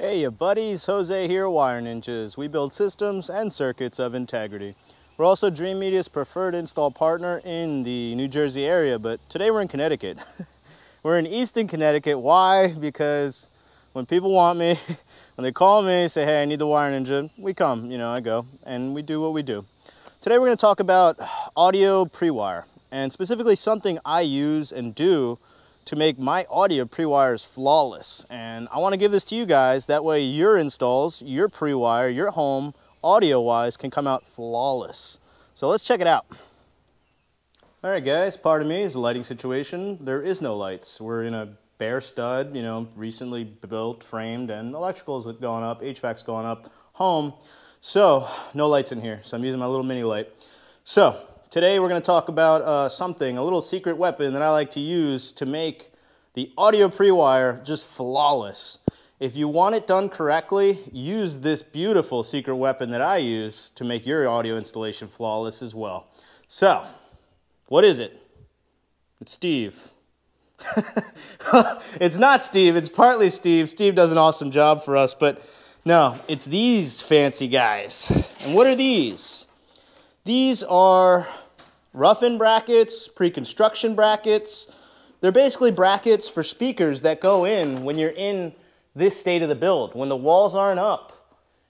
Hey you buddies, Jose here, Wire Ninjas. We build systems and circuits of integrity. We're also Dreamedia's preferred install partner in the New Jersey area, but today we're in Connecticut. We're in Easton, Connecticut. Why? Because when people want me, when they call me, say, hey, I need the Wire Ninja, we come, I go, and we do what we do. Today we're going to talk about audio pre-wire, and specifically something I use and do to make my audio pre-wires flawless. And I want to give this to you guys, that way your installs, your pre-wire, your home, audio-wise, can come out flawless. So let's check it out. All right guys, pardon me, it's a lighting situation. There is no lights. We're in a bare stud, recently built, framed, and electrical's going up, HVAC's going up, home. So, no lights in here. So I'm using my little mini light. So, today we're going to talk about a little secret weapon that I like to use to make the audio pre-wire just flawless. If you want it done correctly, use this beautiful secret weapon that I use to make your audio installation flawless as well. So, what is it? It's Steve. It's not Steve, it's partly Steve. Steve does an awesome job for us, but no, it's these fancy guys. And what are these? These are rough-in brackets, pre-construction brackets. They're basically brackets for speakers that go in when you're in this state of the build. When the walls aren't up,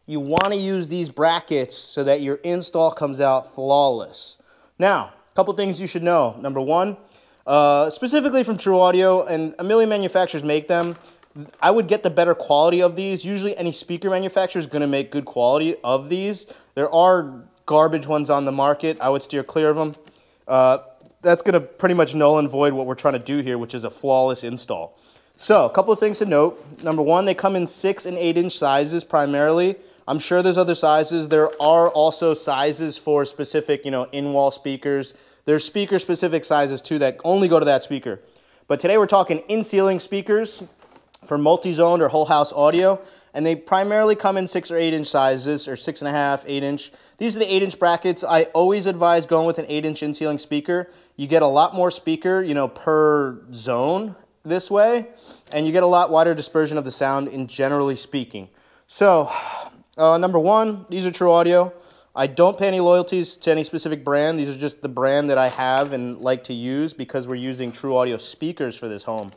you want to use these brackets so that your install comes out flawless. Now, a couple things you should know. Number one, specifically from True Audio, and a million manufacturers make them, I would get the better quality of these. Usually any speaker manufacturer is going to make good quality of these. There are garbage ones on the market. I would steer clear of them. That's going to pretty much null and void what we're trying to do here, which is a flawless install. So, a couple of things to note. Number one, they come in 6 and 8 inch sizes primarily. I'm sure there's other sizes. There are also sizes for specific, in-wall speakers. There's speaker-specific sizes too that only go to that speaker. But today we're talking in-ceiling speakers for multi-zoned or whole house audio. And they primarily come in 6 or 8 inch sizes, or 6.5, 8 inch. These are the 8 inch brackets. I always advise going with an 8 inch in-ceiling speaker. You get a lot more speaker, per zone this way, and you get a lot wider dispersion of the sound in generally speaking. So, number one, these are True Audio. I don't pay any loyalties to any specific brand. These are just the brand that I have and like to use because we're using True Audio speakers for this home.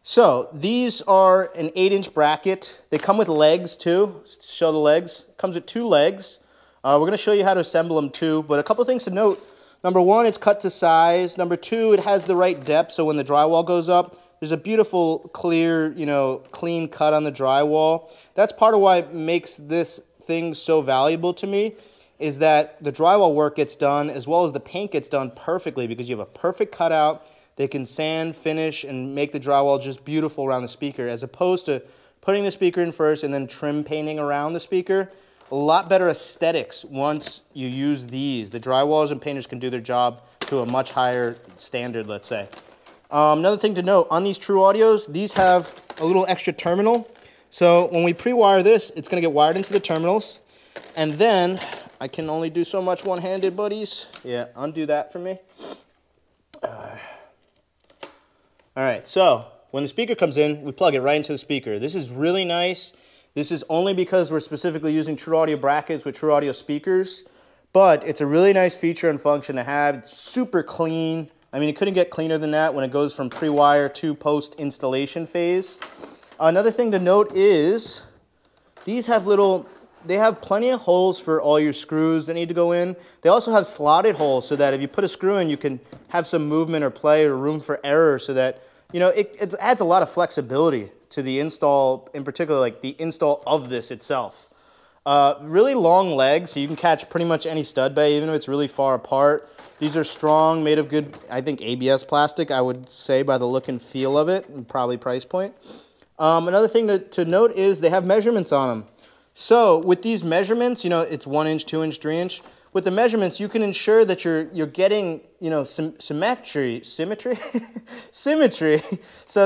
So these are an 8 inch bracket. They come with legs too. Show the legs. It comes with 2 legs. We're going to show you how to assemble them too. But a couple things to note. Number one, it's cut to size. Number two, it has the right depth. So when the drywall goes up, there's a beautiful, clear, clean cut on the drywall. That's part of why it makes this thing so valuable to me, is that the drywall work gets done as well as the paint gets done perfectly because you have a perfect cutout. They can sand, finish, and make the drywall just beautiful around the speaker, as opposed to putting the speaker in first and then trim painting around the speaker. A lot better aesthetics once you use these. The drywallers and painters can do their job to a much higher standard, let's say. Another thing to note, on these True Audios, these have a little extra terminal. So when we pre-wire this, it's going to get wired into the terminals. And then, I can only do so much one-handed, buddies. Yeah, undo that for me. All right, so when the speaker comes in, we plug it right into the speaker. This is really nice. This is only because we're specifically using True Audio brackets with True Audio speakers, but it's a really nice feature and function to have. It's super clean. I mean, it couldn't get cleaner than that when it goes from pre-wire to post-installation phase. Another thing to note is these have they have plenty of holes for all your screws that need to go in. They also have slotted holes so that if you put a screw in, you can have some movement or play or room for error so that, it adds a lot of flexibility to the install, in particular, like the install of this itself. Really long legs, so you can catch pretty much any stud bay, even if it's really far apart. These are strong, made of good, I think, ABS plastic, I would say, by the look and feel of it, and probably price point. Another thing to note is they have measurements on them. So with these measurements, it's 1 inch, 2 inch, 3 inch. With the measurements, you can ensure that you're getting, symmetry, so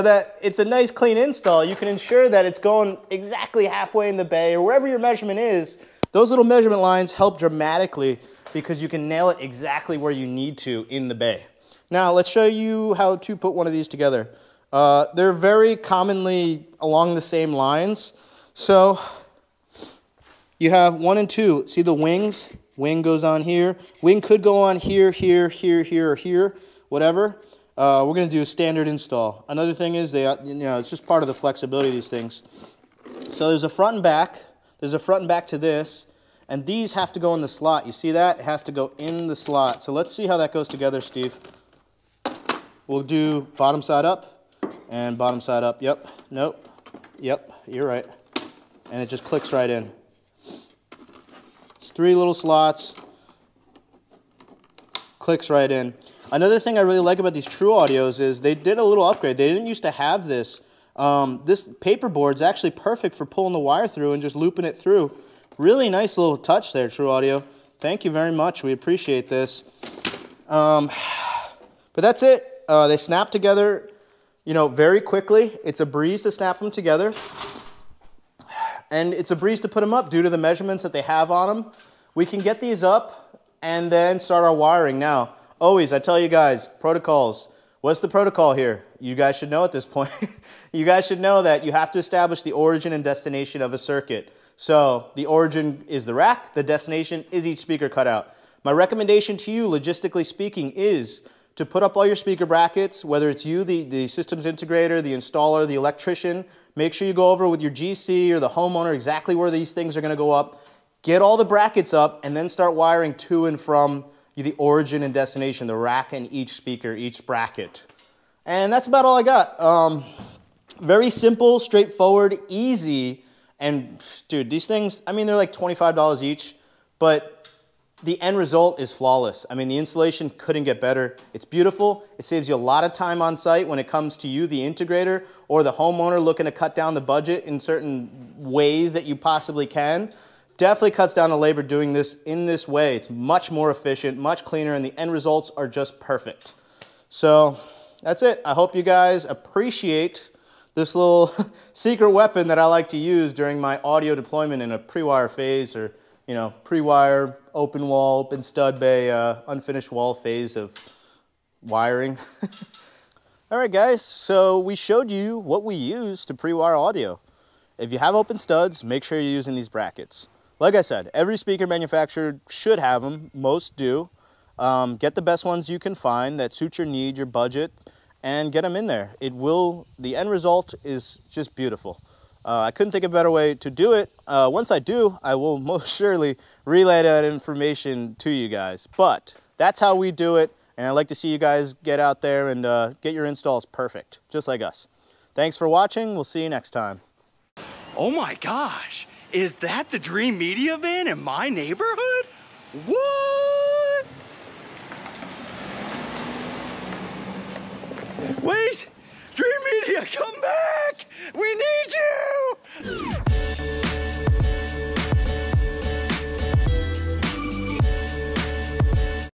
that it's a nice clean install. You can ensure that it's going exactly halfway in the bay or wherever your measurement is. Those little measurement lines help dramatically because you can nail it exactly where you need to in the bay. Now let's show you how to put one of these together. They're very commonly along the same lines. So you have 1 and 2. See the wings? Wing goes on here. Wing could go on here, here, here, here, or here, whatever. We're going to do a standard install. Another thing is it's just part of the flexibility of these things. So there's a front and back. There's a front and back to this. And these have to go in the slot. You see that? It has to go in the slot. So let's see how that goes together, Steve. We'll do bottom side up and bottom side up. Yep. Nope. Yep. You're right. And it just clicks right in. It's 3 little slots. Clicks right in. Another thing I really like about these True Audios is they did a little upgrade. They didn't used to have this. This paperboard's actually perfect for pulling the wire through and just looping it through. Really nice little touch there, True Audio. Thank you very much. We appreciate this. But that's it. They snap together, very quickly. It's a breeze to snap them together. And it's a breeze to put them up due to the measurements that they have on them. We can get these up and then start our wiring. Now, always, I tell you guys, protocols. What's the protocol here? You guys should know at this point. You guys should know that you have to establish the origin and destination of a circuit. So the origin is the rack, the destination is each speaker cutout. My recommendation to you, logistically speaking, is to put up all your speaker brackets, whether it's you, the systems integrator, the installer, the electrician. Make sure you go over with your GC or the homeowner exactly where these things are going to go up. Get all the brackets up and then start wiring to and from the origin and destination, the rack and each speaker, each bracket. And that's about all I got. Very simple, straightforward, easy. And dude, these things, I mean, they're like $25 each, but the end result is flawless. I mean, the installation couldn't get better. It's beautiful. It saves you a lot of time on site when it comes to you, the integrator, or the homeowner looking to cut down the budget in certain ways that you possibly can. Definitely cuts down the labor doing this in this way. It's much more efficient, much cleaner, and the end results are just perfect. So that's it. I hope you guys appreciate this little secret weapon that I like to use during my audio deployment in a pre-wire phase, or pre-wire, open wall, open stud bay, unfinished wall phase of wiring. All right, guys, so we showed you what we use to pre-wire audio. If you have open studs, make sure you're using these brackets. Like I said, every speaker manufacturer should have them. Most do. Get the best ones you can find that suit your need, your budget, and get them in there. The end result is just beautiful. I couldn't think of a better way to do it. Once I do, I will most surely relay that information to you guys. But that's how we do it, and I'd like to see you guys get out there and get your installs perfect, just like us. Thanks for watching. We'll see you next time. Oh my gosh, is that the Dreamedia van in my neighborhood? What? Wait, Dreamedia, come back!